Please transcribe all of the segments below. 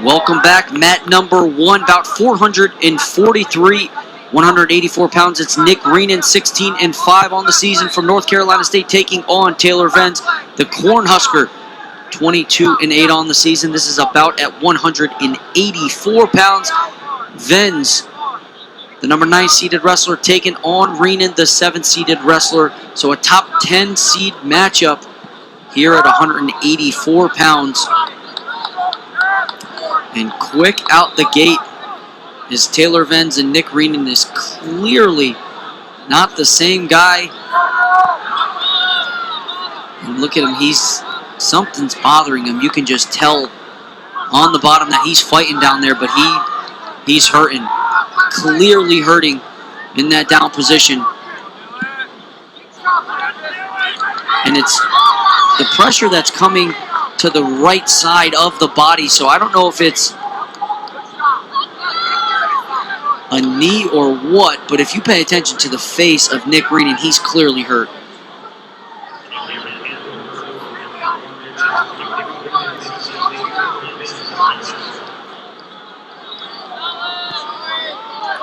Welcome back. Mat number 1, about 443, 184 pounds. It's Nick Reenan, 16-5 on the season from North Carolina State, taking on Taylor Venz, the Cornhusker, 22-8 on the season. This is about at 184 pounds. Venz, the number 9 seeded wrestler, taking on Reenan, the 7 seeded wrestler. So a top 10 seed matchup here at 184 pounds. And quick out the gate is Taylor Venz, and Nick Reenan is clearly not the same guy. And look at him, something's bothering him. You can just tell on the bottom that he's fighting down there, but he's hurting. Clearly hurting in that down position. And it's the pressure that's coming to the right side of the body, so I don't know if it's a knee or what, but if you pay attention to the face of Nick Reenan, he's clearly hurt.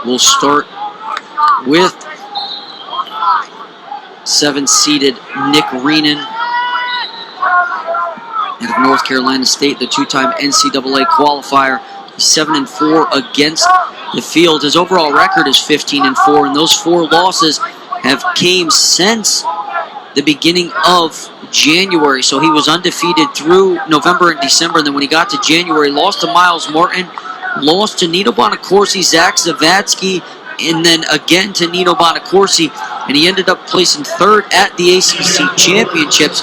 We'll start with 7-seeded Nick Reenan out of North Carolina State, the 2-time NCAA qualifier. He's 7-4 against the field. His overall record is 15-4, and those 4 losses have came since the beginning of January. So he was undefeated through November and December, and then when he got to January, lost to Miles Martin, lost to Nino Bonacorsi, Zach Zavadsky, and then again to Nino Bonacorsi, and he ended up placing 3rd at the ACC Championships.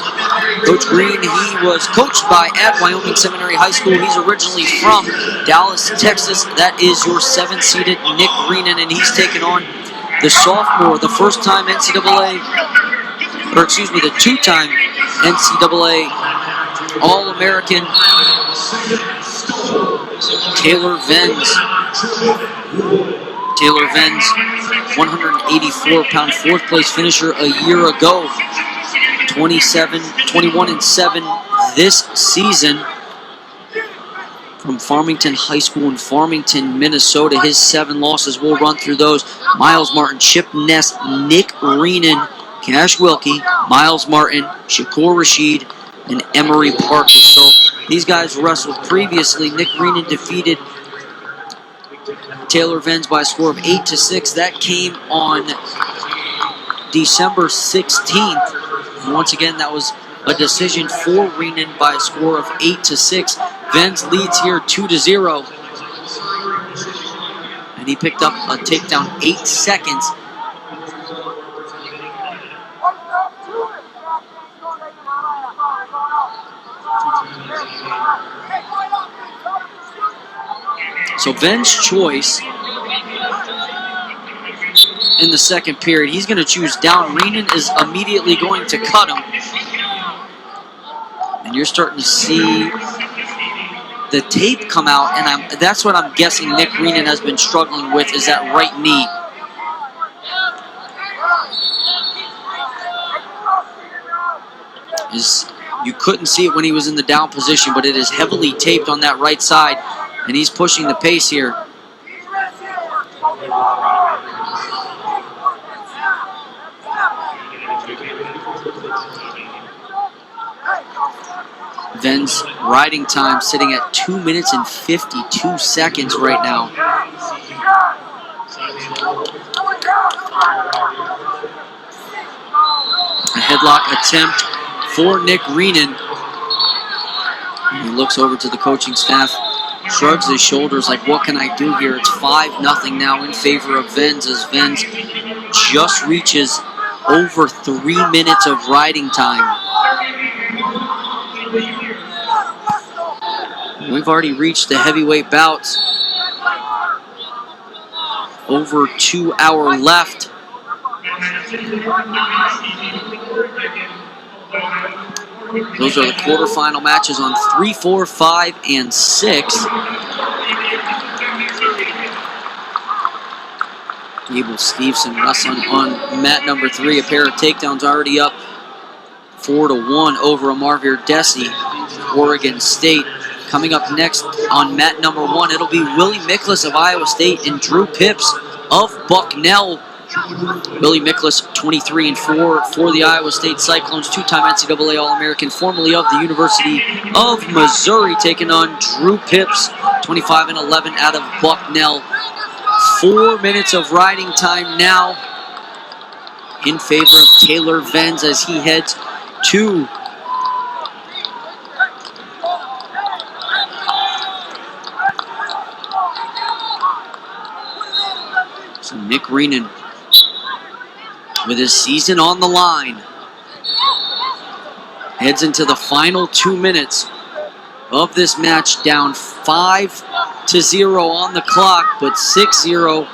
Coach Green, he was coached by at Wyoming Seminary High School. He's originally from Dallas, Texas. That is your 7-seeded Nick Reenan, and he's taking on the sophomore, the first-time NCAA, or excuse me, the 2-time NCAA All-American Taylor Venz. Taylor Venz, 184-pound 4th-place finisher a year ago. 21-7 this season from Farmington High School in Farmington, Minnesota. His 7 losses, we'll run through those. Miles Martin, Chip Ness, Nick Reenan, Cash Wilkie, Miles Martin, Shakur Rashid, and Emery Parker. So these guys wrestled previously. Nick Reenan defeated Taylor Venz by a score of 8-6. That came on December 16th. And once again, that was a decision for Reenan by a score of 8-6. Venz leads here 2-0. And he picked up a takedown 8 seconds. So Venz's choice in the second period, he's going to choose down. Reenan is immediately going to cut him. And you're starting to see the tape come out, and that's what I'm guessing Nick Reenan has been struggling with, is that right knee. You couldn't see it when he was in the down position, but it is heavily taped on that right side, and he's pushing the pace here. Venz riding time sitting at 2 minutes and 52 seconds right now. A headlock attempt for Nick Reenan. He looks over to the coaching staff, shrugs his shoulders like, what can I do here? It's 5-0 now in favor of Venz, as Venz just reaches over 3 minutes of riding time. We've already reached the heavyweight bouts. Over 2 hours left. Those are the quarterfinal matches on 3, 4, 5, and 6. Gable Stevenson wrestling on mat number 3. A pair of takedowns already up 4-1 over Amarvier Desi, Oregon State. Coming up next on mat number 1, it'll be Willie Miklas of Iowa State and Drew Pips of Bucknell. Willie Miklas, 23-4 for the Iowa State Cyclones, two-time NCAA All-American, formerly of the University of Missouri, taking on Drew Pips, 25-11 out of Bucknell. 4 minutes of riding time now in favor of Taylor Venz as he heads to Nick Reenan with his season on the line. Heads into the final 2 minutes of this match, down 5-0 on the clock, but 6-0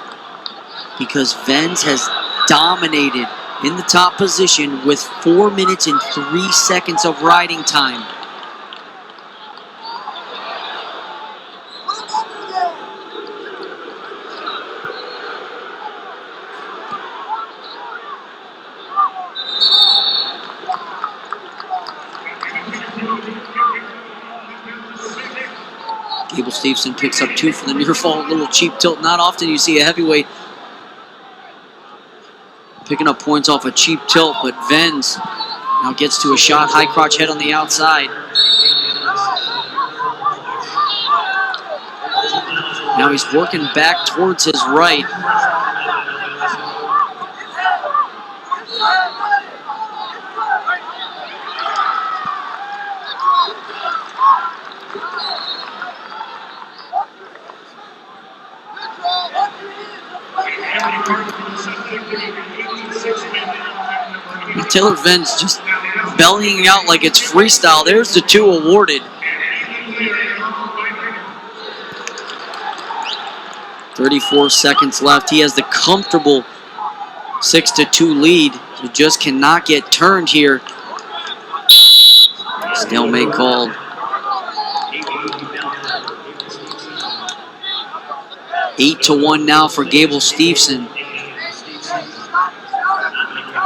because Venz has dominated in the top position with 4 minutes and 3 seconds of riding time. Gable Stevenson picks up 2 for the near fall, little cheap tilt. Not often you see a heavyweight picking up points off a cheap tilt, but Venz now gets to a shot, high crotch head on the outside. Now he's working back towards his right. Taylor Venz just bellying out like it's freestyle. There's the 2 awarded. 34 seconds left. He has the comfortable 6-2 lead. So just cannot get turned here. Stalemate called. Eight to 1 now for Gable Stevenson.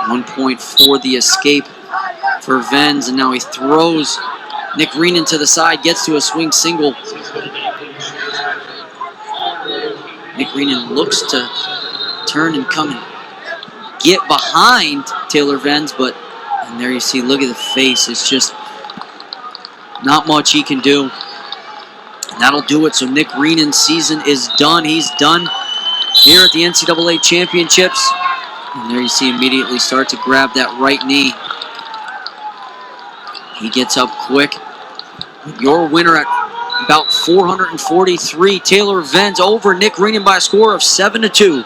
1 point for the escape for Venz, and now he throws Nick Reenan to the side, gets to a swing single. Nick Reenan looks to turn and come and get behind Taylor Venz, but, and there you see, look at the face. It's just not much he can do. And that'll do it. So Nick Reenan's season is done. He's done here at the NCAA Championships. And there you see immediately start to grab that right knee. He gets up quick. Your winner at about 443, Taylor Venz over Nick Reenan by a score of 7-2.